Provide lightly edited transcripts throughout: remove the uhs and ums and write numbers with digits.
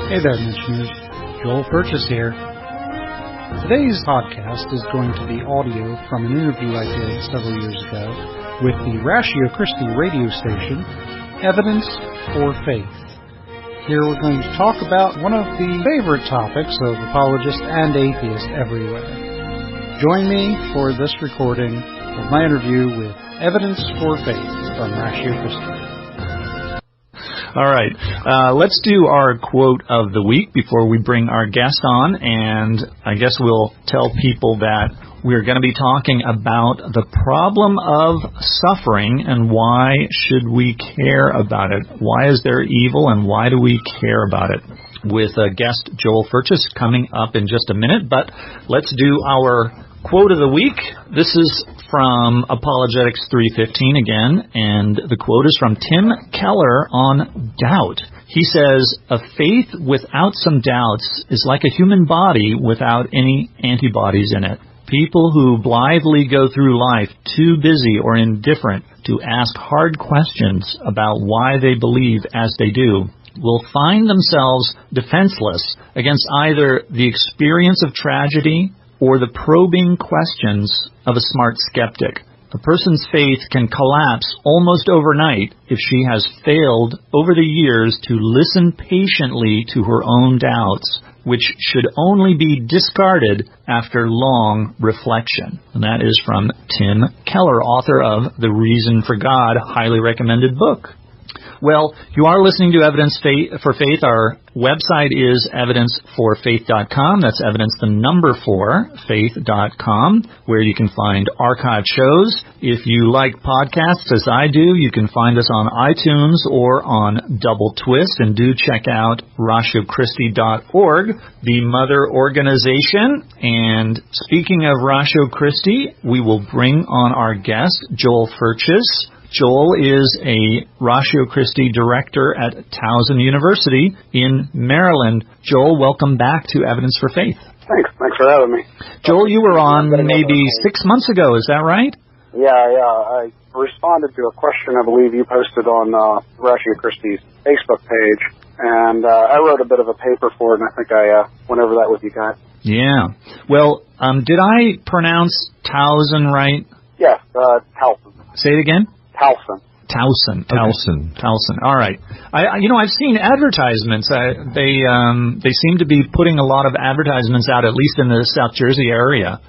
Hey there, Mentioners. Joel Furches here. Today's podcast is going to be audio from an interview I did several years ago with the Ratio Christi radio station, Evidence for Faith. Here we're going to talk about one of the favorite topics of apologists and atheists everywhere. Join me for this recording of my interview with Evidence for Faith from Ratio Christi. All right. Let's do our quote of the week before we bring our guest on, and I guess we'll tell people that we're going to be talking about the problem of suffering and why should we care about it. Why is there evil and why do we care about it? With guest Joel Furches coming up in just a minute, but let's do our quote of the week. This is from Apologetics 3:15 again, and the quote is from Tim Keller on doubt. He says, "A faith without some doubts is like a human body without any antibodies in it. People who blithely go through life too busy or indifferent to ask hard questions about why they believe as they do will find themselves defenseless against either the experience of tragedy or the probing questions of a smart skeptic. A person's faith can collapse almost overnight if she has failed over the years to listen patiently to her own doubts, which should only be discarded after long reflection." And that is from Tim Keller, author of The Reason for God, highly recommended book. Well, you are listening to Evidence for Faith. Our website is evidenceforfaith.com. That's evidence, the number 4, faith.com, where you can find archived shows. If you like podcasts, as I do, you can find us on iTunes or on Double Twist, and do check out ratiochristi.org, the mother organization. And speaking of Ratio Christi, we will bring on our guest, Joel Furches. Joel is a Ratio Christi director at Towson University in Maryland. Joel, welcome back to Evidence for Faith. Thanks for having me. Joel, you were on maybe 6 months ago, is that right? Yeah. I responded to a question I believe you posted on Ratio Christi's Facebook page, and I wrote a bit of a paper for it, and I think I went over that with you guys. Yeah. Well, did I pronounce Towson right? Yes, Towson. Say it again? Towson. All right. I've seen advertisements. They seem to be putting a lot of advertisements out, at least in the South Jersey area.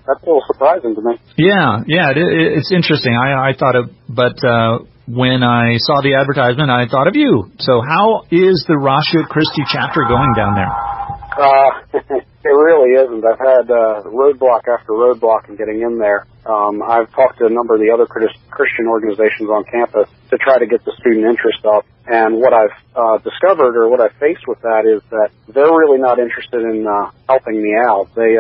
That's a little surprising to me. Yeah. It's interesting. I thought of, but when I saw the advertisement, I thought of you. So how is the Ratio Christi chapter going down there? It really isn't. I've had roadblock after roadblock in getting in there. I've talked to a number of the other Christian organizations on campus to try to get the student interest up. And what I've discovered, or what I've faced with that, is that they're really not interested in helping me out. They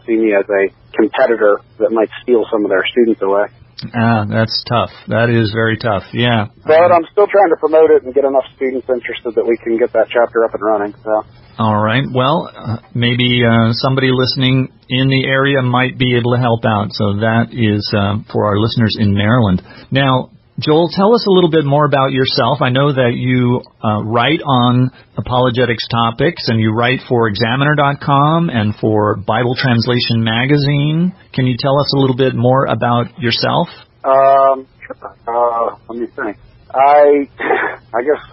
see me as a competitor that might steal some of their students away. That's tough. That is very tough, yeah. But I'm still trying to promote it and get enough students interested that we can get that chapter up and running. So. All right. Well, maybe somebody listening in the area might be able to help out. So that is for our listeners in Maryland. Now, Joel, tell us a little bit more about yourself. I know that you write on apologetics topics, and you write for Examiner.com and for Bible Translation Magazine. Can you tell us a little bit more about yourself? Sure. Let me think. I guess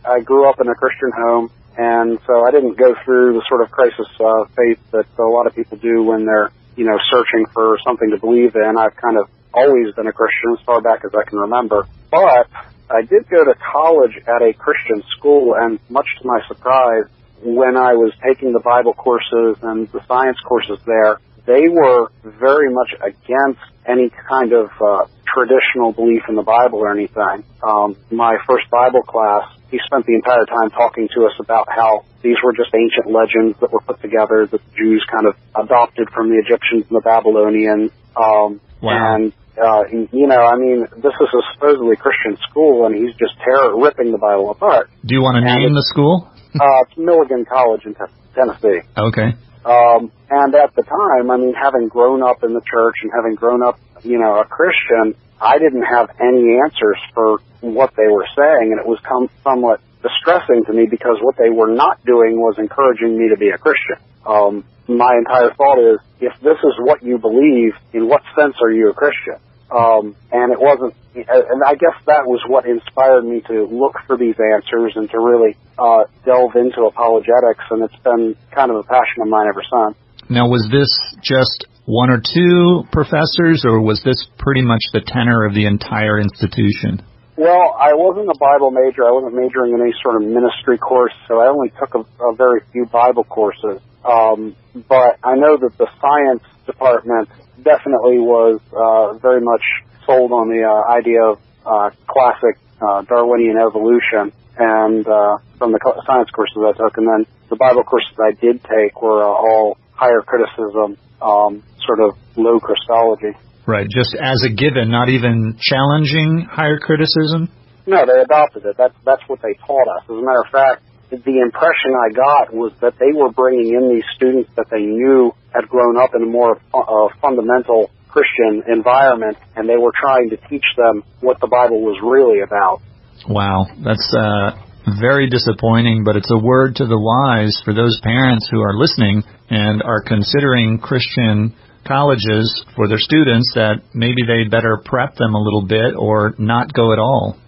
I grew up in a Christian home, and so I didn't go through the sort of crisis faith that a lot of people do when they're, searching for something to believe in. I've kind of always been a Christian as far back as I can remember. But I did go to college at a Christian school, and much to my surprise, when I was taking the Bible courses and the science courses there, they were very much against any kind of traditional belief in the Bible or anything. My first Bible class, he spent the entire time talking to us about how these were just ancient legends that were put together that the Jews kind of adopted from the Egyptians and the Babylonians. Wow. And this is a supposedly Christian school, and he's just ripping the Bible apart. Do you want to name the school? It's Milligan College in Tennessee. Okay. And at the time, having grown up in the church and having grown up, a Christian, I didn't have any answers for what they were saying, and it was somewhat distressing to me because what they were not doing was encouraging me to be a Christian. My entire thought is, if this is what you believe, in what sense are you a Christian? And it wasn't, and I guess that was what inspired me to look for these answers and to really delve into apologetics, and it's been kind of a passion of mine ever since. Now, was this just one or two professors, or was this pretty much the tenor of the entire institution? Well, I wasn't a Bible major. I wasn't majoring in any sort of ministry course, so I only took a very few Bible courses. But I know that the science department definitely was very much sold on the idea of classic Darwinian evolution, and from the science courses I took, and then the Bible courses I did take were all higher criticism, sort of low Christology. Right, just as a given, not even challenging higher criticism? No, they adopted it. That's what they taught us. As a matter of fact, the impression I got was that they were bringing in these students that they knew had grown up in a more fundamental Christian environment, and they were trying to teach them what the Bible was really about. Wow, that's very disappointing, but it's a word to the wise for those parents who are listening and are considering Christian colleges for their students, that maybe they better prep them a little bit or not go at all.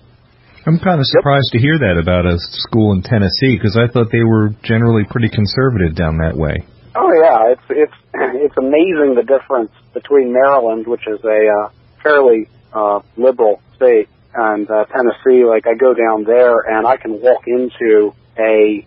I'm kind of surprised to hear that about a school in Tennessee, because I thought they were generally pretty conservative down that way. Oh yeah, it's amazing the difference between Maryland, which is a fairly liberal state, and Tennessee. Like, I go down there and I can walk into a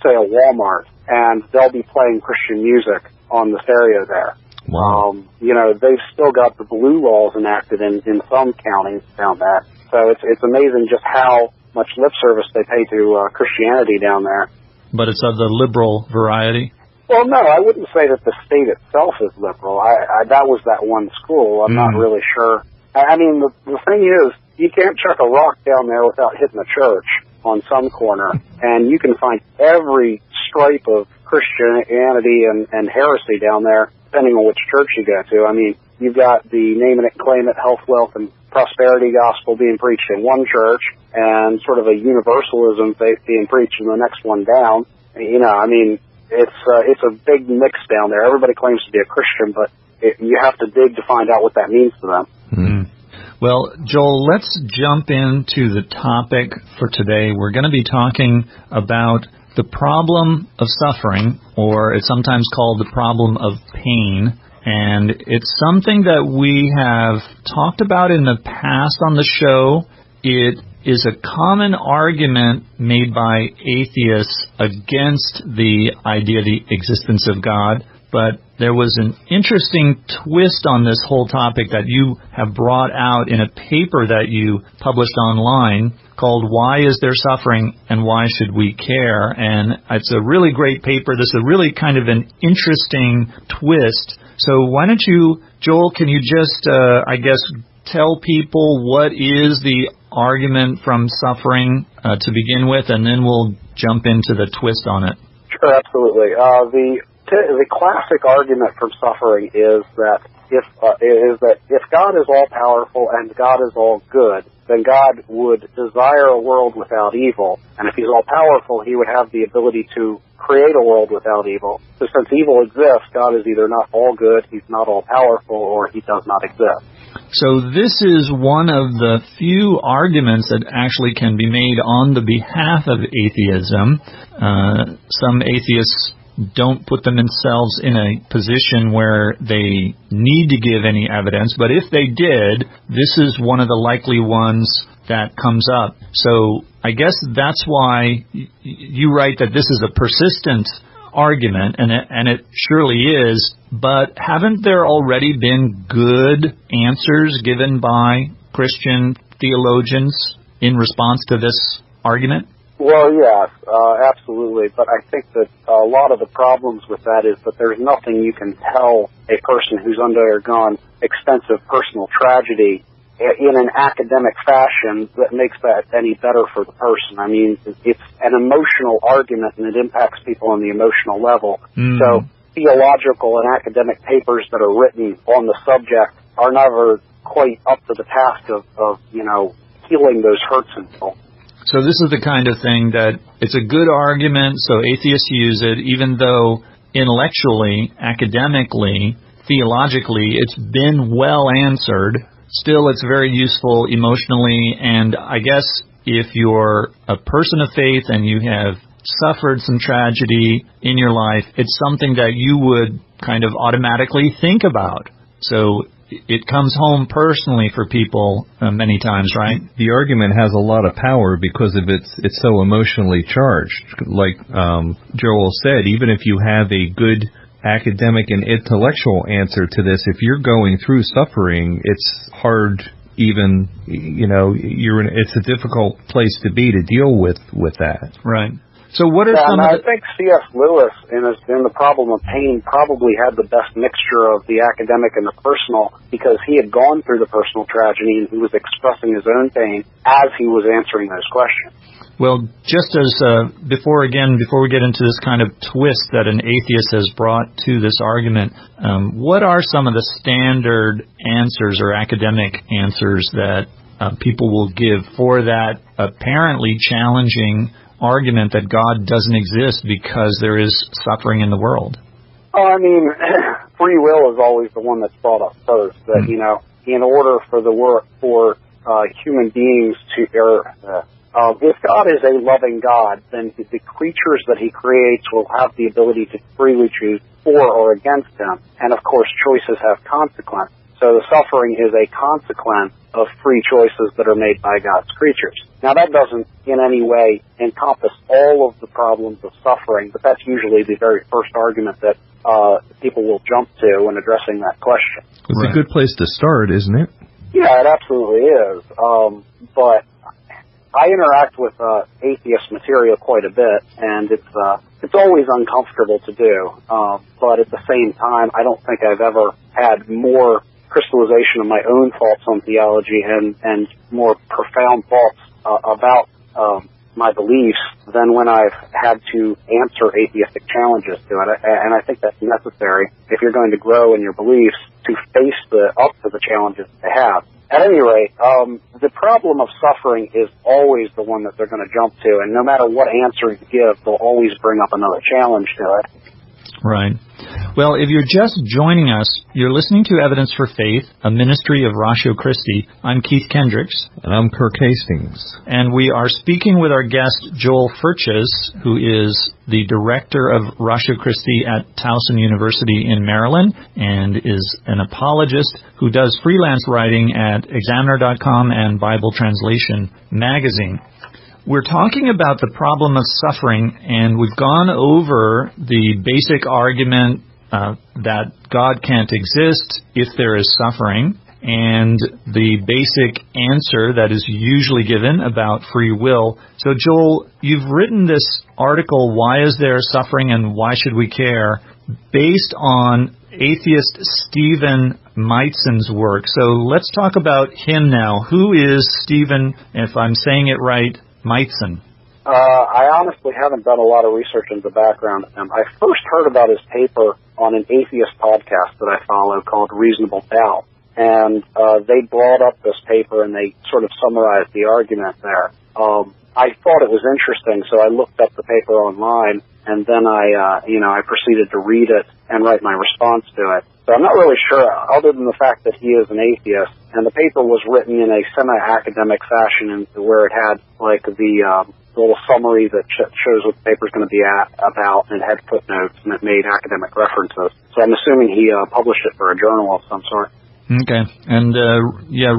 say a Walmart, and they'll be playing Christian music on the stereo there. Wow. They've still got the blue laws enacted in some counties down there. So it's amazing just how much lip service they pay to Christianity down there. But it's of the liberal variety? Well, no, I wouldn't say that the state itself is liberal. That was that one school. I'm not really sure. I mean, the thing is, you can't chuck a rock down there without hitting a church on some corner, and you can find every stripe of Christianity and heresy down there, depending on which church you go to. I mean, you've got the name it and claim it, health, wealth, and prosperity gospel being preached in one church, and sort of a universalism faith being preached in the next one down. I mean, it's a big mix down there. Everybody claims to be a Christian, but you have to dig to find out what that means to them. Mm-hmm. Well, Joel, let's jump into the topic for today. We're going to be talking about the problem of suffering, or it's sometimes called the problem of pain. And it's something that we have talked about in the past on the show. It is a common argument made by atheists against the idea of the existence of God. But there was an interesting twist on this whole topic that you have brought out in a paper that you published online called Why Is There Suffering and Why Should We Care? And it's a really great paper. This is really kind of an interesting twist. So why don't you, Joel, can you just, tell people what is the argument from suffering to begin with, and then we'll jump into the twist on it. Sure, absolutely. The classic argument from suffering is that if God is all powerful and God is all good, then God would desire a world without evil. And if he's all powerful, he would have the ability to create a world without evil. So since evil exists, God is either not all good, he's not all powerful, or he does not exist. So this is one of the few arguments that actually can be made on the behalf of atheism. Some atheists don't put themselves in a position where they need to give any evidence, but if they did, this is one of the likely ones that comes up. So I guess that's why you write that this is a persistent argument, and it surely is, but haven't there already been good answers given by Christian theologians in response to this argument? Well, yes, absolutely. But I think that a lot of the problems with that is that there's nothing you can tell a person who's undergone extensive personal tragedy in an academic fashion that makes that any better for the person. I mean, it's an emotional argument, and it impacts people on the emotional level. So theological and academic papers that are written on the subject are never quite up to the task of healing those hurts in people. So this is the kind of thing that it's a good argument, so atheists use it, even though intellectually, academically, theologically, it's been well answered. Still, it's very useful emotionally, and I guess if you're a person of faith and you have suffered some tragedy in your life, it's something that you would kind of automatically think about. So it comes home personally for people many times, right? The argument has a lot of power because of it's so emotionally charged. Like Joel said, even if you have a good academic and intellectual answer to this, if you're going through suffering, it's hard. Even, it's a difficult place to be to deal with that. Right. So what are some of the... I think C.S. Lewis, in The Problem of Pain, probably had the best mixture of the academic and the personal, because he had gone through the personal tragedy and he was expressing his own pain as he was answering those questions. Well, just as before we get into this kind of twist that an atheist has brought to this argument, what are some of the standard answers or academic answers that people will give for that apparently challenging argument that God doesn't exist because there is suffering in the world? Oh, I mean, free will is always the one that's brought up first. That in order for human beings to if God is a loving God, then the creatures that he creates will have the ability to freely choose for or against him. And, of course, choices have consequences. So the suffering is a consequence of free choices that are made by God's creatures. Now, that doesn't in any way encompass all of the problems of suffering, but that's usually the very first argument that people will jump to when addressing that question. It's a good place to start, isn't it? Yeah, it absolutely is. But I interact with atheist material quite a bit, and it's always uncomfortable to do. But at the same time, I don't think I've ever had more crystallization of my own thoughts on theology and more profound thoughts about my beliefs than when I've had to answer atheistic challenges to it. And I think that's necessary if you're going to grow in your beliefs to face up to the challenges they have. At any rate, the problem of suffering is always the one that they're going to jump to, and no matter what answer you give, they'll always bring up another challenge to it. Right. Well, if you're just joining us, you're listening to Evidence for Faith, a ministry of Ratio Christi. I'm Keith Kendricks. And I'm Kirk Hastings. And we are speaking with our guest, Joel Furches, who is the director of Ratio Christi at Towson University in Maryland and is an apologist who does freelance writing at Examiner.com and Bible Translation Magazine. We're talking about the problem of suffering, and we've gone over the basic argument that God can't exist if there is suffering, and the basic answer that is usually given about free will. So, Joel, you've written this article, Why is There Suffering and Why Should We Care?, based on atheist Stephen Meitzon's work. So let's talk about him now. Who is Stephen, if I'm saying it right, Meitzon? I honestly haven't done a lot of research into the background of him. I first heard about his paper on an atheist podcast that I follow called Reasonable Doubt. And they brought up this paper and they sort of summarized the argument there. I thought it was interesting, so I looked up the paper online, and then I proceeded to read it and write my response to it. So I'm not really sure, other than the fact that he is an atheist, and the paper was written in a semi-academic fashion where it had, like, the little summary that shows what the paper's going to be about, and it had footnotes, and it made academic references. So I'm assuming he published it for a journal of some sort. Okay. And,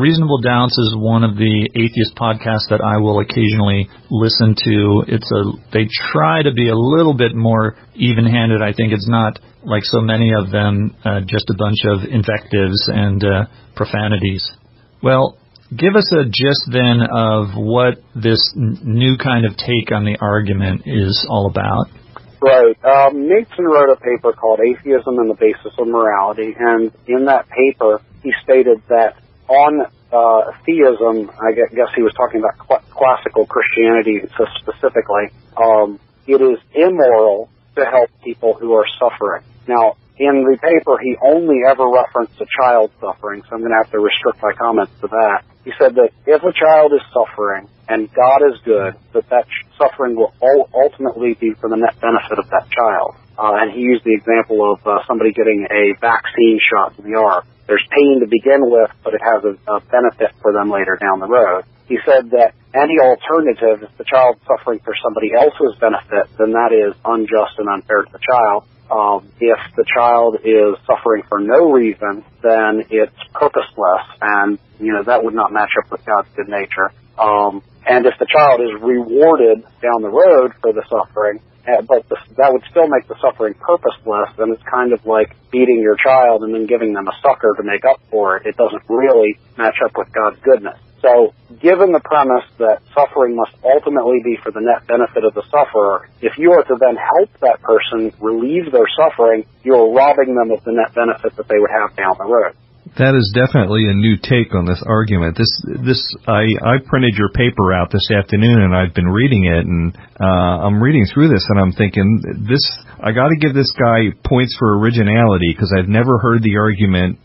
Reasonable Doubts is one of the atheist podcasts that I will occasionally listen to. They try to be a little bit more even-handed. I think it's not, like so many of them, just a bunch of invectives and profanities. Well, give us a gist then of what this new kind of take on the argument is all about. Right. Meitzon wrote a paper called Atheism and the Basis of Morality, and in that paper he stated that on theism, I guess he was talking about classical Christianity specifically, it is immoral to help people who are suffering. Now, in the paper, he only ever referenced a child suffering, so I'm going to have to restrict my comments to that. He said that if a child is suffering and God is good, that suffering will ultimately be for the net benefit of that child. And he used the example of somebody getting a vaccine shot in the arm. There's pain to begin with, but it has a benefit for them later down the road. He said that any alternative, if the child's suffering for somebody else's benefit, then that is unjust and unfair to the child. If the child is suffering for no reason, then it's purposeless, and, that would not match up with God's good nature. And if the child is rewarded down the road for the suffering, but that would still make the suffering purposeless, then it's kind of like beating your child and then giving them a sucker to make up for it. It doesn't really match up with God's goodness. So, given the premise that suffering must ultimately be for the net benefit of the sufferer, if you are to then help that person relieve their suffering, you're robbing them of the net benefit that they would have down the road. That is definitely a new take on this argument. I printed your paper out this afternoon, and I've been reading it, and I'm reading through this, and I'm thinking, I got to give this guy points for originality, because I've never heard the argument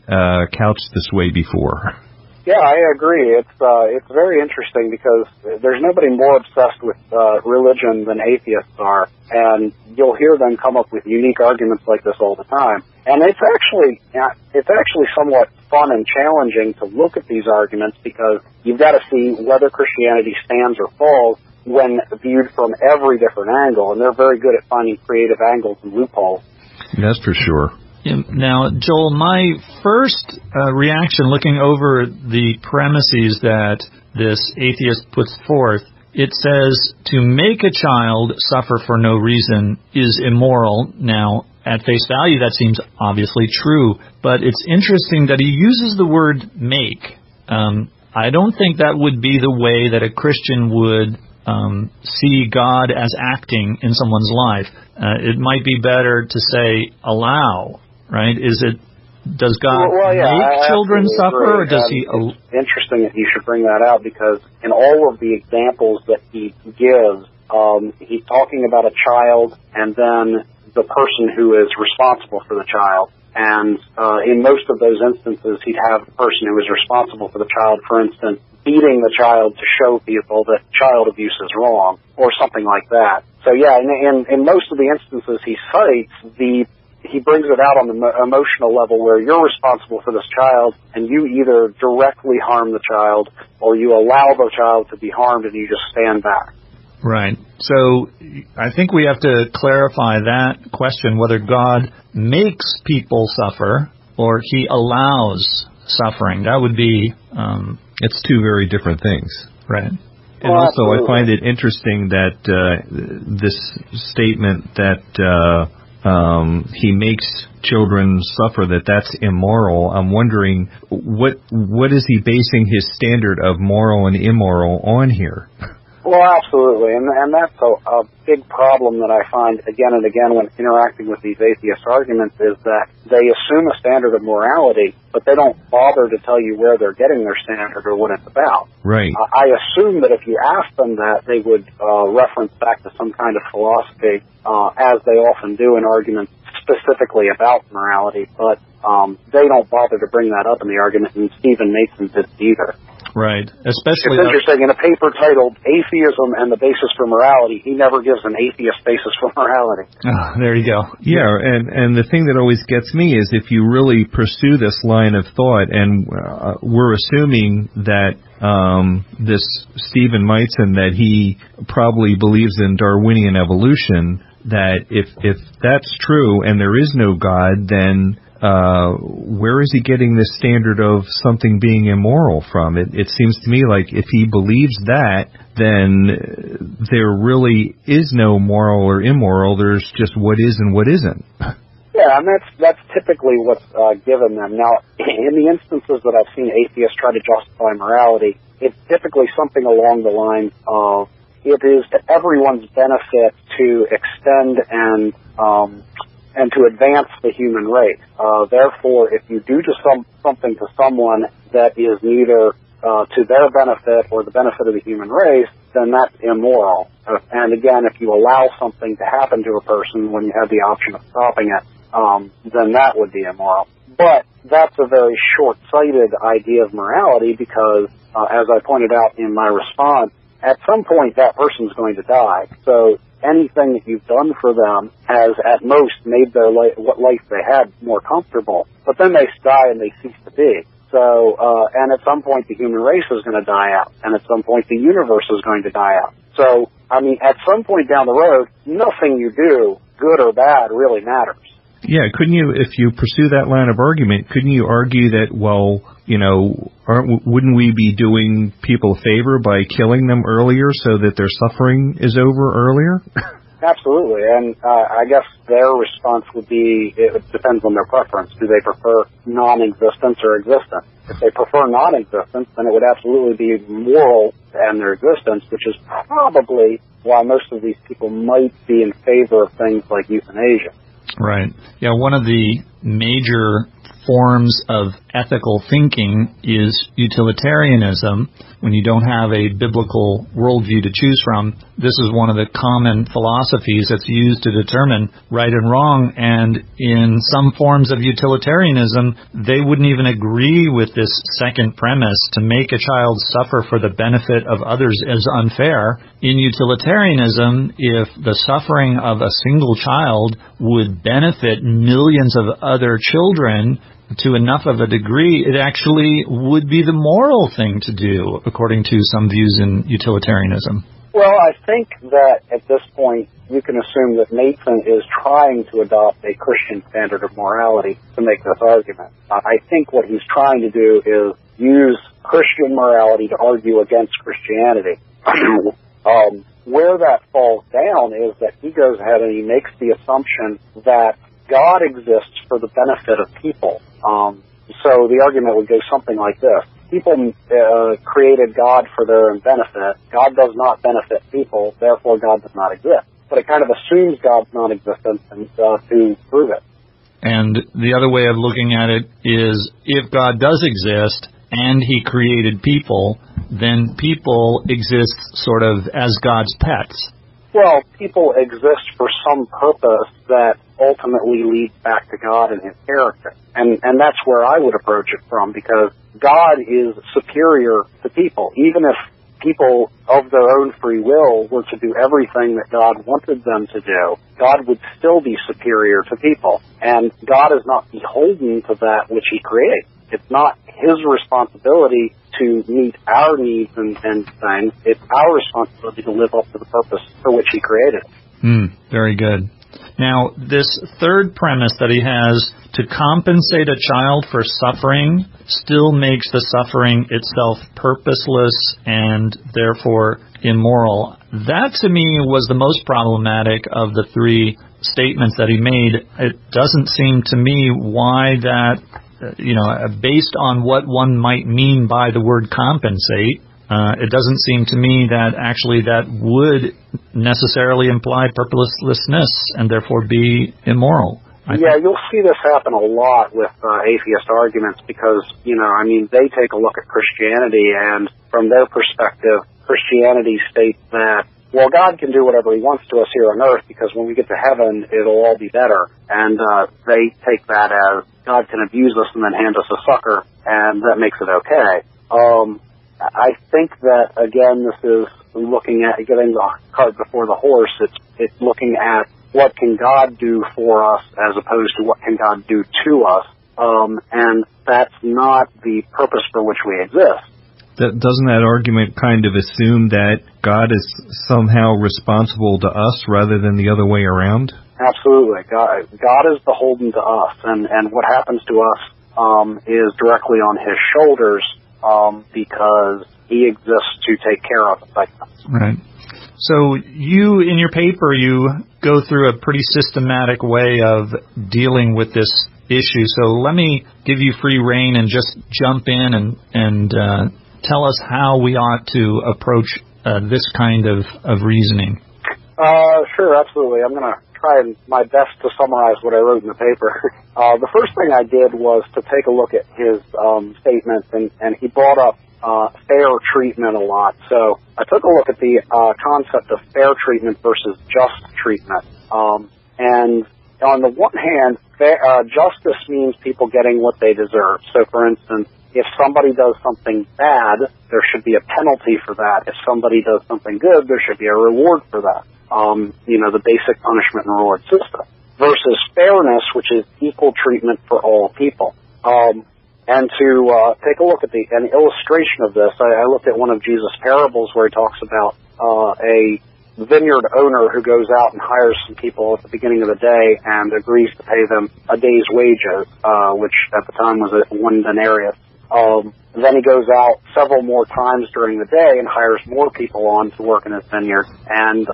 couched this way before. Yeah, I agree. It's very interesting because there's nobody more obsessed with religion than atheists are, and you'll hear them come up with unique arguments like this all the time. And it's actually somewhat fun and challenging to look at these arguments because you've got to see whether Christianity stands or falls when viewed from every different angle, and they're very good at finding creative angles and loopholes. That's for sure. Now, Joel, my first reaction looking over the premises that this atheist puts forth, it says to make a child suffer for no reason is immoral. Now, at face value, that seems obviously true, but it's interesting that he uses the word make. I don't think that would be the way that a Christian would see God as acting in someone's life. It might be better to say allow. Right? Does God make children suffer, or does he... It's interesting that you should bring that out, because in all of the examples that he gives, he's talking about a child and then the person who is responsible for the child. And in most of those instances, he'd have the person who is responsible for the child, for instance, beating the child to show people that child abuse is wrong, or something like that. So yeah, in most of the instances he cites, he brings it out on the emotional level where you're responsible for this child and you either directly harm the child or you allow the child to be harmed and you just stand back. Right. So I think we have to clarify that question, whether God makes people suffer or he allows suffering. That would be... It's two very different things. Right. And also I find it interesting that this statement that... he makes children suffer, that's immoral. I'm wondering, what is he basing his standard of moral and immoral on here? Well, absolutely, and that's a big problem that I find again and again when interacting with these atheist arguments is that they assume a standard of morality, but they don't bother to tell you where they're getting their standard or what it's about. Right. I assume that if you asked them that, they would reference back to some kind of philosophy, as they often do in arguments specifically about morality, but they don't bother to bring that up in the argument, and Stephen Mason didn't either. Right. Especially it's interesting, in a paper titled Atheism and the Basis for Morality, he never gives an atheist basis for morality. Oh, there you go. Yeah, and the thing that always gets me is if you really pursue this line of thought, and we're assuming that this Stephen Meitzen, that he probably believes in Darwinian evolution, that if that's true and there is no God, then where is he getting this standard of something being immoral from? It seems to me like if he believes that, then there really is no moral or immoral. There's just what is and what isn't. Yeah, and that's typically what's given them. Now, in the instances that I've seen atheists try to justify morality, it's typically something along the lines of it is to everyone's benefit to extend and to advance the human race. Therefore, if you do something to someone that is neither to their benefit or the benefit of the human race, then that's immoral. And again, if you allow something to happen to a person when you have the option of stopping it, then that would be immoral. But that's a very short-sighted idea of morality because, as I pointed out in my response, at some point that person's going to die. So anything that you've done for them has at most made their what life they had more comfortable. But then they die and they cease to be. So, and at some point the human race is going to die out. And at some point the universe is going to die out. So, I mean, at some point down the road, nothing you do, good or bad, really matters. Yeah, couldn't you, if you pursue that line of argument, couldn't you argue that, well, you know, wouldn't we be doing people a favor by killing them earlier so that their suffering is over earlier? Absolutely, and I guess their response would be, it depends on their preference. Do they prefer non-existence or existence? If they prefer non-existence, then it would absolutely be moral to end their existence, which is probably why most of these people might be in favor of things like euthanasia. Right. Yeah, one of the major forms of ethical thinking is utilitarianism. When you don't have a biblical worldview to choose from, this is one of the common philosophies that's used to determine right and wrong. And in some forms of utilitarianism, they wouldn't even agree with this second premise. To make a child suffer for the benefit of others is unfair. In utilitarianism, if the suffering of a single child would benefit millions of other children to enough of a degree, it actually would be the moral thing to do, according to some views in utilitarianism. Well, I think that at this point, you can assume that Nathan is trying to adopt a Christian standard of morality to make this argument. I think what he's trying to do is use Christian morality to argue against Christianity. Where that falls down is that he goes ahead and he makes the assumption that God exists for the benefit of people. So the argument would go something like this. People created God for their own benefit. God does not benefit people, therefore God does not exist. But it kind of assumes God's non-existence and to prove it. And the other way of looking at it is, if God does exist and he created people, then people exist sort of as God's pets. Well, people exist for some purpose that ultimately leads back to God and his character. And that's where I would approach it from, because God is superior to people. Even if people of their own free will were to do everything that God wanted them to do, God would still be superior to people. And God is not beholden to that which he creates. It's not his responsibility to meet our needs and things. It's our responsibility to live up to the purpose for which he created. Very good. Now, this third premise that he has, to compensate a child for suffering, still makes the suffering itself purposeless and therefore immoral. That, to me, was the most problematic of the three statements that he made. It doesn't seem to me why that, based on what one might mean by the word compensate, it doesn't seem to me that actually that would necessarily imply purposelessness and therefore be immoral. You'll see this happen a lot with atheist arguments because, they take a look at Christianity, and from their perspective, Christianity states that, well, God can do whatever he wants to us here on earth because when we get to heaven, it'll all be better. And they take that as God can abuse us and then hand us a sucker, and that makes it okay. I think that, again, this is looking at getting the cart before the horse. It's looking at what can God do for us as opposed to what can God do to us. And that's not the purpose for which we exist. Doesn't that argument kind of assume that God is somehow responsible to us rather than the other way around? Absolutely. God is beholden to us, and what happens to us is directly on his shoulders because he exists to take care of us. Right. So you, in your paper, you go through a pretty systematic way of dealing with this issue. So let me give you free rein and just jump in and tell us how we ought to approach this kind of reasoning. Sure, absolutely. I'm going to try my best to summarize what I wrote in the paper. The first thing I did was to take a look at his statements, and he brought up fair treatment a lot. So I took a look at the concept of fair treatment versus just treatment. And on the one hand, justice means people getting what they deserve. So, for instance, if somebody does something bad, there should be a penalty for that. If somebody does something good, there should be a reward for that. The basic punishment and reward system. Versus fairness, which is equal treatment for all people. And to take a look at an illustration of this, I looked at one of Jesus' parables where he talks about a vineyard owner who goes out and hires some people at the beginning of the day and agrees to pay them a day's wages, which at the time was 1 denarius. Then he goes out several more times during the day and hires more people on to work in his vineyard. And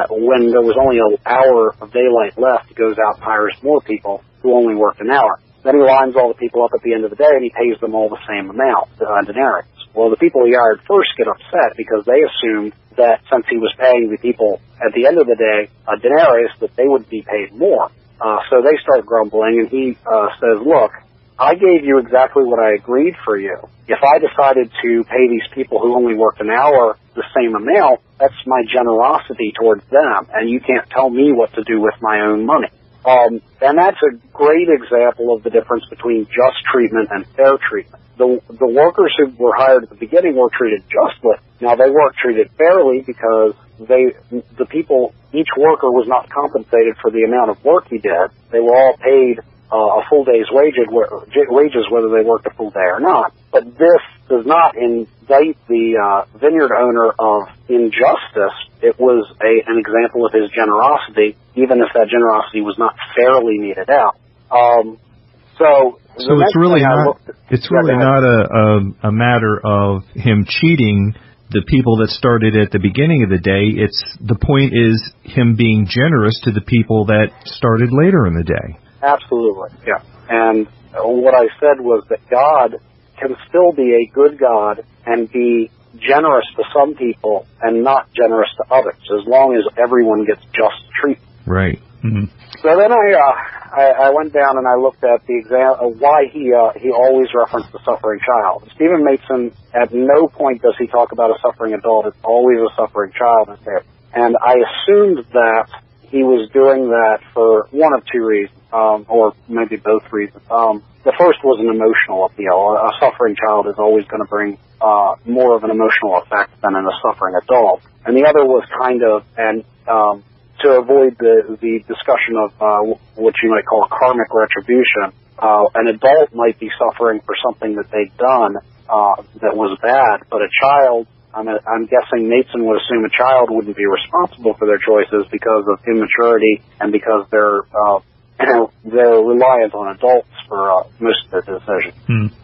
when there was only an hour of daylight left, he goes out and hires more people who only worked an hour. Then he lines all the people up at the end of the day and he pays them all the same amount, denarius. Well, the people he hired first get upset because they assumed that since he was paying the people at the end of the day a denarius, that they would be paid more. So they start grumbling, and he says, look, I gave you exactly what I agreed for you. If I decided to pay these people who only worked an hour the same amount, that's my generosity towards them, and you can't tell me what to do with my own money. And that's a great example of the difference between just treatment and fair treatment. The workers who were hired at the beginning were treated justly. Now, they weren't treated fairly because each worker was not compensated for the amount of work he did. They were all paid a full day's wages, whether they worked a full day or not. But this does not indict the vineyard owner of injustice. It was an example of his generosity, even if that generosity was not fairly meted out. So it's really not a matter of him cheating the people that started at the beginning of the day. The point is him being generous to the people that started later in the day. Absolutely, yeah. And what I said was that God can still be a good God and be generous to some people and not generous to others, as long as everyone gets just treatment. Right. Mm-hmm. So then I went down and I looked at the example of why he always referenced the suffering child. Stephen Mason, at no point does he talk about a suffering adult. It's always a suffering child in there. And I assumed that he was doing that for one of two reasons, or maybe both reasons. The first was an emotional appeal. A suffering child is always going to bring more of an emotional effect than a suffering adult. And the other was kind of to avoid the discussion of what you might call karmic retribution. An adult might be suffering for something that they've done that was bad, but a child, I'm guessing Mason would assume a child wouldn't be responsible for their choices because of immaturity and because they're reliant on adults for most of their decisions.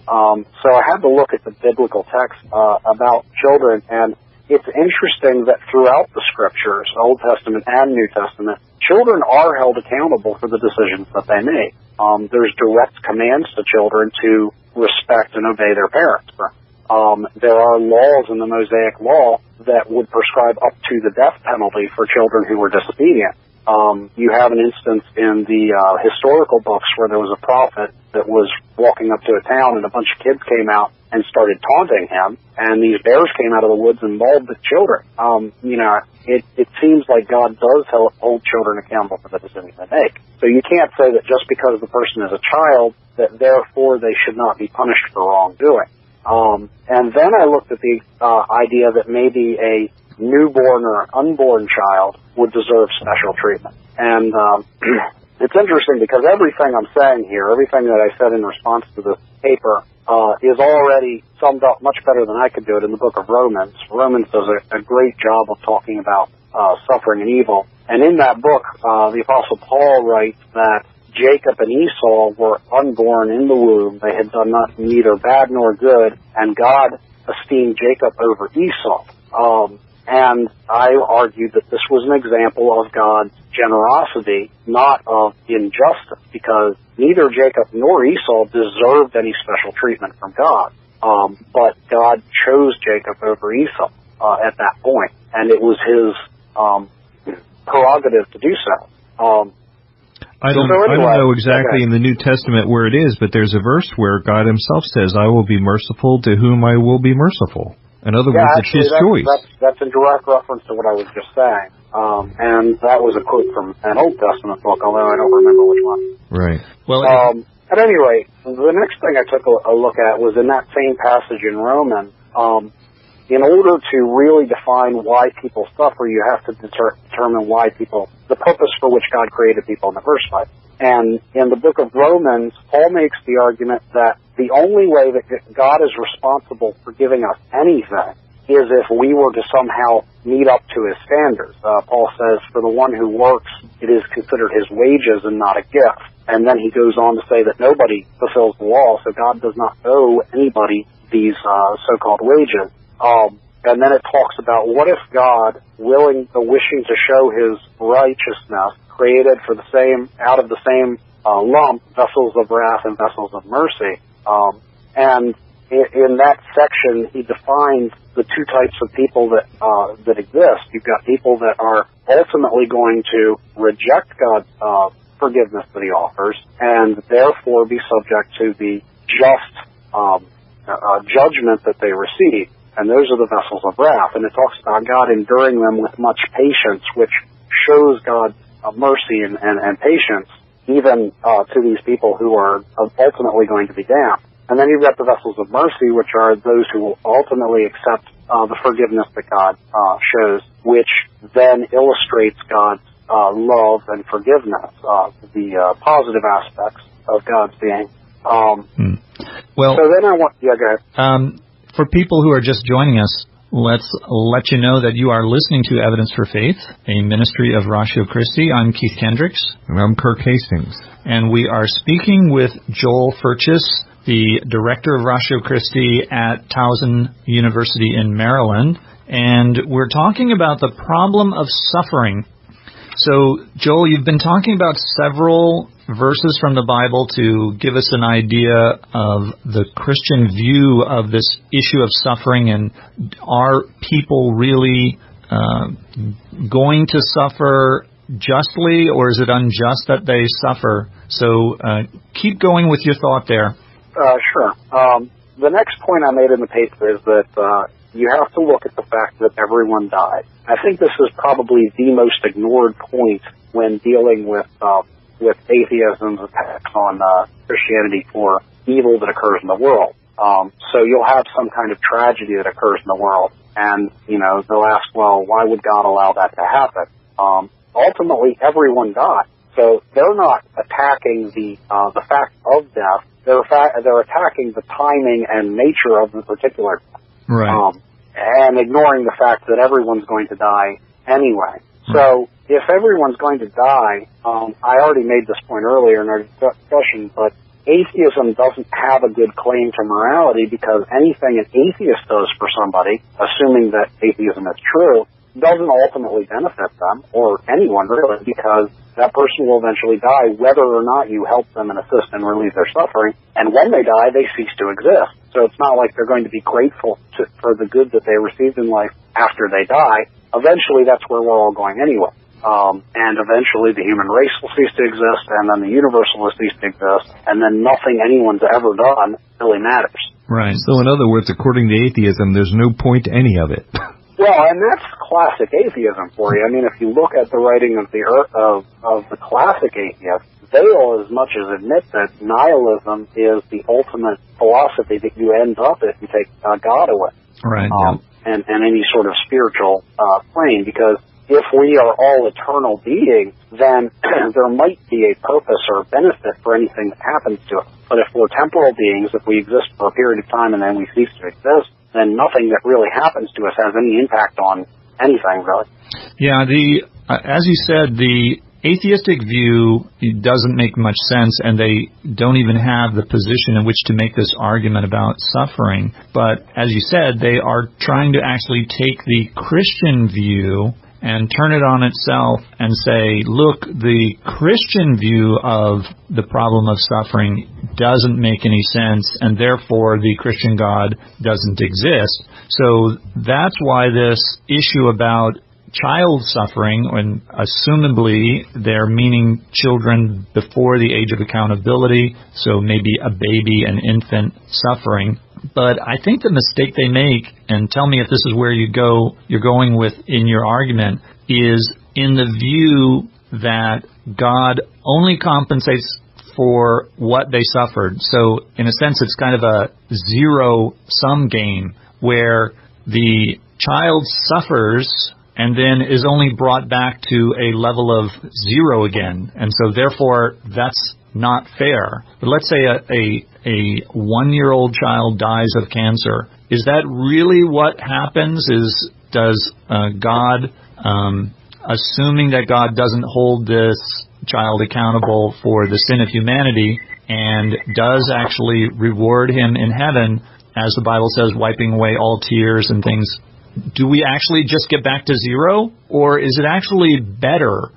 So I had to look at the biblical text about children, and it's interesting that throughout the scriptures, Old Testament and New Testament, children are held accountable for the decisions that they make. There's direct commands to children to respect and obey their parents. There are laws in the Mosaic Law that would prescribe up to the death penalty for children who were disobedient. You have an instance in the historical books where there was a prophet that was walking up to a town and a bunch of kids came out and started taunting him, and these bears came out of the woods and mauled the children. It seems like God does hold children accountable for the decisions they make. So you can't say that just because the person is a child, that therefore they should not be punished for wrongdoing. And then I looked at the idea that maybe a newborn or unborn child would deserve special treatment. And it's interesting because everything I'm saying here, everything that I said in response to this paper, is already summed up much better than I could do it in the book of Romans. Romans does a great job of talking about suffering and evil. And in that book, the Apostle Paul writes that Jacob and Esau were unborn in the womb. They had done neither bad nor good, and God esteemed Jacob over Esau. And I argued that this was an example of God's generosity, not of injustice, because neither Jacob nor Esau deserved any special treatment from God. But God chose Jacob over Esau at that point, and it was his prerogative to do so. I don't know exactly in the New Testament where it is, but there's a verse where God himself says, I will be merciful to whom I will be merciful. In other words, it's his choice. That's in direct reference to what I was just saying. And that was a quote from an Old Testament book, although I don't remember which one. Right. Well, at any rate, the next thing I took a look at was in that same passage in Romans. In order to really define why people suffer, you have to determine the purpose for which God created people in the first place. And in the book of Romans, Paul makes the argument that the only way that God is responsible for giving us anything is if we were to somehow meet up to his standards. Paul says, for the one who works, it is considered his wages and not a gift. And then he goes on to say that nobody fulfills the law, so God does not owe anybody these so-called wages. And then it talks about what if God, wishing to show his righteousness, created out of the same lump, vessels of wrath and vessels of mercy. And in that section, he defines the two types of people that exist. You've got people that are ultimately going to reject God's forgiveness that he offers, and therefore be subject to the just judgment that they receive. And those are the vessels of wrath. And it talks about God enduring them with much patience, which shows God's mercy and patience even to these people who are ultimately going to be damned. And then you've got the vessels of mercy, which are those who will ultimately accept the forgiveness that God shows, which then illustrates God's love and forgiveness, the positive aspects of God's being. Well, so then go ahead. For people who are just joining us, let's let you know that you are listening to Evidence for Faith, a ministry of Ratio Christi. I'm Keith Kendricks. And I'm Kirk Hastings. And we are speaking with Joel Furches, the director of Ratio Christi at Towson University in Maryland. And we're talking about the problem of suffering. So, Joel, you've been talking about several verses from the Bible to give us an idea of the Christian view of this issue of suffering, and are people really going to suffer justly, or is it unjust that they suffer? So keep going with your thought there. Sure. The next point I made in the paper is that you have to look at the fact that everyone died. I think this is probably the most ignored point when dealing with atheism's attacks on Christianity for evil that occurs in the world. So you'll have some kind of tragedy that occurs in the world, and they'll ask, well, why would God allow that to happen? Ultimately, everyone died, so they're not attacking the fact of death. They're attacking the timing and nature of the particular death. Right. And ignoring the fact that everyone's going to die anyway. So if everyone's going to die, I already made this point earlier in our discussion, but atheism doesn't have a good claim to morality, because anything an atheist does for somebody, assuming that atheism is true, doesn't ultimately benefit them, or anyone really, because that person will eventually die whether or not you help them and assist and relieve their suffering. And when they die, they cease to exist. So it's not like they're going to be grateful for the good that they received in life after they die. Eventually, that's where we're all going anyway. And eventually the human race will cease to exist, and then the universe will cease to exist, and then nothing anyone's ever done really matters. Right. So in other words, according to atheism, there's no point to any of it. Well, and that's classic atheism for you. I mean, if you look at the writing of the classic atheists, they will as much as admit that nihilism is the ultimate philosophy that you end up if you take God away. Right. And any sort of spiritual plane, because if we are all eternal beings, then there might be a purpose or benefit for anything that happens to us. But if we're temporal beings, if we exist for a period of time and then we cease to exist, then nothing that really happens to us has any impact on anything, really. Yeah, as you said, the atheistic view doesn't make much sense, and they don't even have the position in which to make this argument about suffering. But as you said, they are trying to actually take the Christian view and turn it on itself and say, look, the Christian view of the problem of suffering doesn't make any sense, and therefore the Christian God doesn't exist. So that's why this issue about child suffering, and assumably they're meaning children before the age of accountability, so maybe a baby, an infant suffering, But I think the mistake they make, and tell me if this is where you're going with in your argument, is in the view that God only compensates for what they suffered. So in a sense, it's kind of a zero-sum game where the child suffers and then is only brought back to a level of zero again. And so therefore, that's not fair. But let's say a 1-year-old child dies of cancer. Is that really what happens? Does God, assuming that God doesn't hold this child accountable for the sin of humanity and does actually reward him in heaven, as the Bible says, wiping away all tears and things, do we actually just get back to zero? Or is it actually better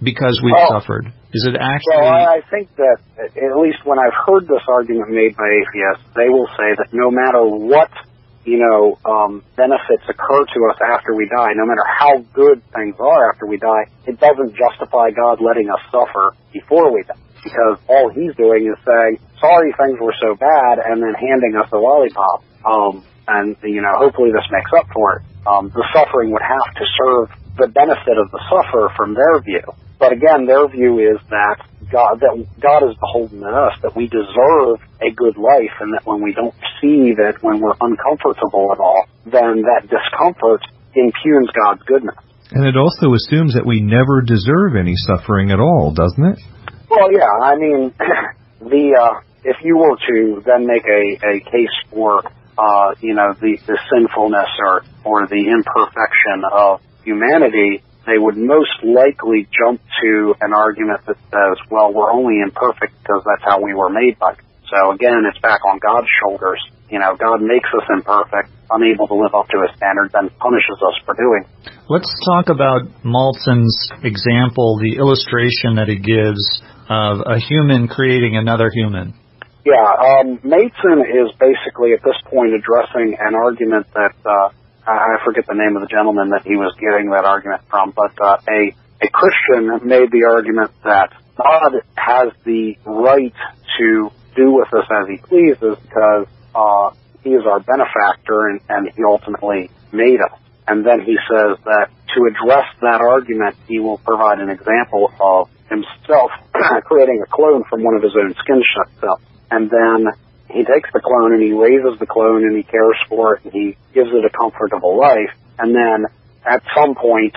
because we've suffered? Is it actually... Well, I think that, at least when I've heard this argument made by atheists, they will say that no matter what, benefits occur to us after we die, no matter how good things are after we die, it doesn't justify God letting us suffer before we die. Because all he's doing is saying, sorry things were so bad, and then handing us a lollipop. And hopefully this makes up for it. The suffering would have to serve the benefit of the sufferer from their view. But again, their view is that God is beholden to us, that we deserve a good life, and that when we don't receive it, when we're uncomfortable at all, then that discomfort impugns God's goodness. And it also assumes that we never deserve any suffering at all, doesn't it? Well, yeah. I mean, if you were to then make a case for the sinfulness or the imperfection of humanity, they would most likely jump to an argument that says, well, we're only imperfect because that's how we were made by God. So again, it's back on God's shoulders. God makes us imperfect, unable to live up to his standards, and punishes us for doing. Let's talk about Maltzon's example, the illustration that he gives of a human creating another human. Yeah, Maltzon is basically at this point addressing an argument that I forget the name of the gentleman that he was getting that argument from, but a Christian made the argument that God has the right to do with us as he pleases because he is our benefactor and he ultimately made us. And then he says that to address that argument, he will provide an example of himself creating a clone from one of his own skin cells. And then he takes the clone and he raises the clone and he cares for it and he gives it a comfortable life. And then at some point,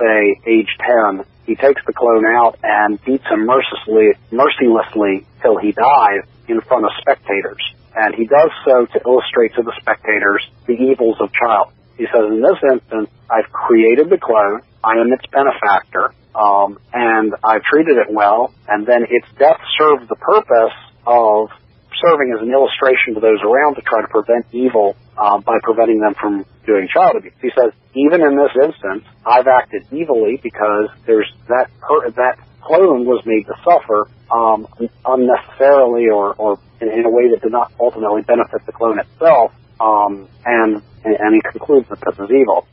say age 10, he takes the clone out and beats him mercilessly till he dies in front of spectators. And he does so to illustrate to the spectators the evils of child. He says, in this instance, I've created the clone, I am its benefactor, and I've treated it well, and then its death serves the purpose of serving as an illustration to those around to try to prevent evil by preventing them from doing child abuse. He says, even in this instance, I've acted evilly because there's that clone was made to suffer unnecessarily or in a way that did not ultimately benefit the clone itself, and he concludes that this is evil.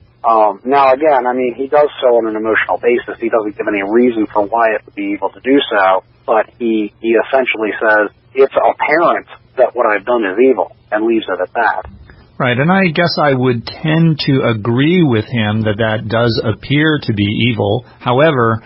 Now, again, I mean, he does so on an emotional basis. He doesn't give any reason for why it would be evil to do so, but he essentially says, it's apparent that what I've done is evil, and leaves it at that. Right, and I guess I would tend to agree with him that does appear to be evil. However,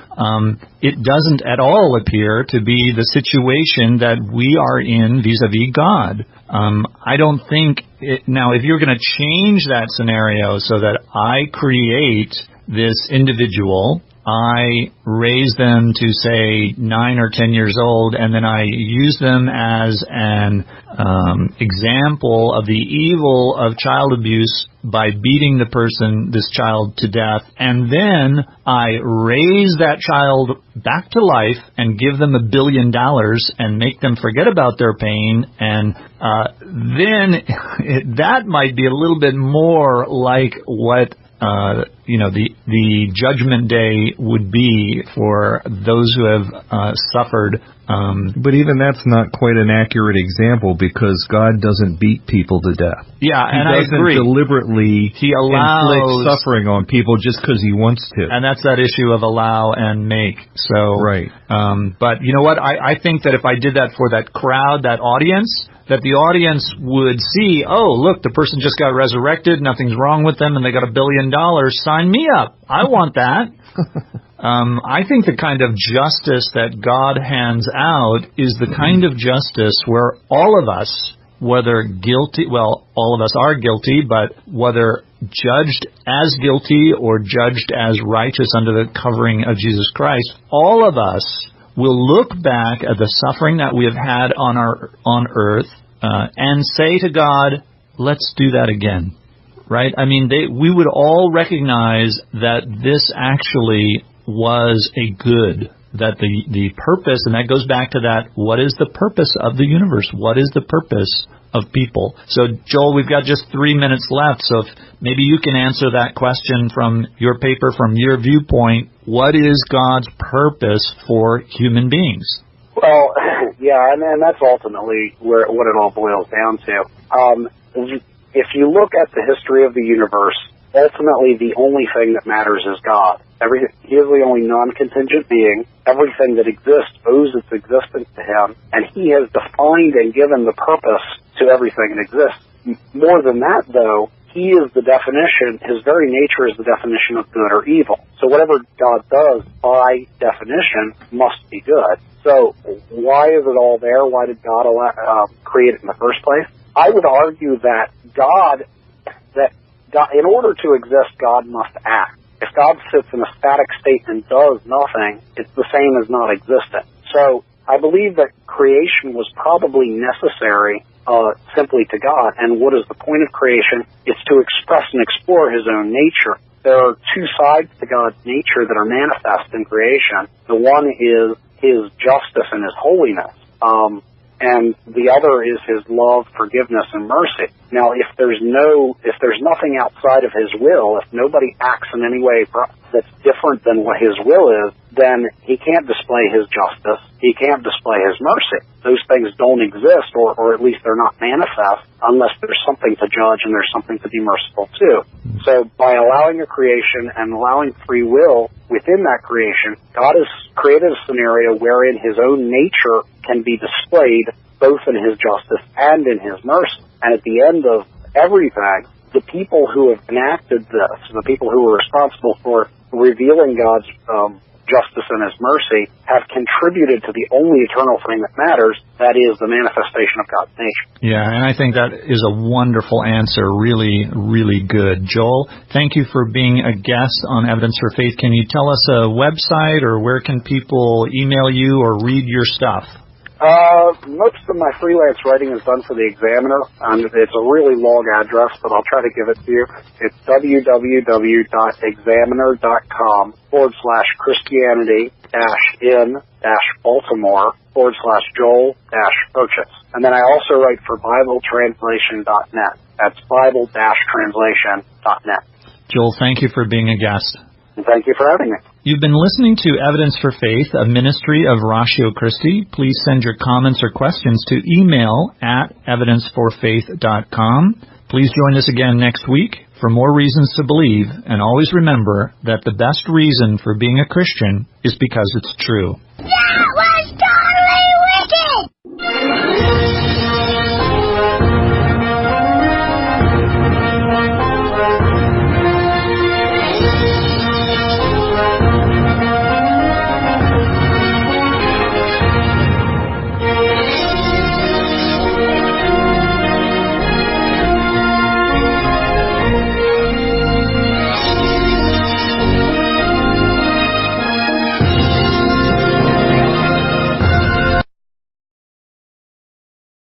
it doesn't at all appear to be the situation that we are in vis-a-vis God. I don't think... Now, if you're going to change that scenario so that I create this individual, I raise them to, say, 9 or 10 years old, and then I use them as an example of the evil of child abuse by beating this child to death, and then I raise that child back to life and give them $1 billion and make them forget about their pain, and then that might be a little bit more like what the judgment day would be for those who have suffered. But even that's not quite an accurate example because God doesn't beat people to death. Yeah, and I agree. He doesn't deliberately inflict suffering on people just because he wants to. And that's that issue of allow and make. So, right. But you know what? I think that if I did that for that crowd, that audience, that the audience would see, oh, look, the person just got resurrected, nothing's wrong with them, and they got $1 billion. Sign me up. I want that. I think the kind of justice that God hands out is the kind of justice where all of us, whether guilty, well, all of us are guilty, but whether judged as guilty or judged as righteous under the covering of Jesus Christ, all of us will look back at the suffering that we have had on earth and say to God, let's do that again. Right? I mean, we would all recognize that this actually was a good, that the purpose, and that goes back to that, what is the purpose of the universe? What is the purpose of people? So, Joel, we've got just 3 minutes left, so if maybe you can answer that question from your paper, from your viewpoint. What is God's purpose for human beings? Well, yeah, and that's ultimately what it all boils down to. If you look at the history of the universe, ultimately the only thing that matters is God. He is the only non-contingent being. Everything that exists owes its existence to him, and he has defined and given the purpose to everything that exists. More than that, though, he is the definition, his very nature is the definition of good or evil. So whatever God does, by definition, must be good. So why is it all there? Why did God create it in the first place? I would argue that God, in order to exist, God must act. If God sits in a static state and does nothing, it's the same as not existent. So I believe that creation was probably necessary simply to God. And what is the point of creation? It's to express and explore his own nature. There are two sides to God's nature that are manifest in creation. The one is his justice and his holiness. And the other is his love, forgiveness, and mercy. Now, if there's nothing outside of his will, if nobody acts in any way that's different than what his will is, then he can't display his justice. He can't display his mercy. Those things don't exist, or at least they're not manifest, unless there's something to judge and there's something to be merciful to. So by allowing a creation and allowing free will within that creation, God has created a scenario wherein his own nature can be displayed both in his justice and in his mercy. And at the end of everything, the people who have enacted this, the people who are responsible for revealing God's justice and his mercy, have contributed to the only eternal thing that matters, that is the manifestation of God's nature. Yeah, and I think that is a wonderful answer. Really, really good. Joel, thank you for being a guest on Evidence for Faith. Can you tell us a website, or where can people email you or read your stuff? Most of my freelance writing is done for the Examiner, and it's a really long address, but I'll try to give it to you. It's www.examiner.com/Christianity-in-Baltimore/Joel-Furches. And then I also write for BibleTranslation.net. That's Bible-Translation.net. Joel, thank you for being a guest. And thank you for having me. You've been listening to Evidence for Faith, a ministry of Ratio Christi. Please send your comments or questions to email at evidenceforfaith.com. Please join us again next week for more reasons to believe, and always remember that the best reason for being a Christian is because it's true.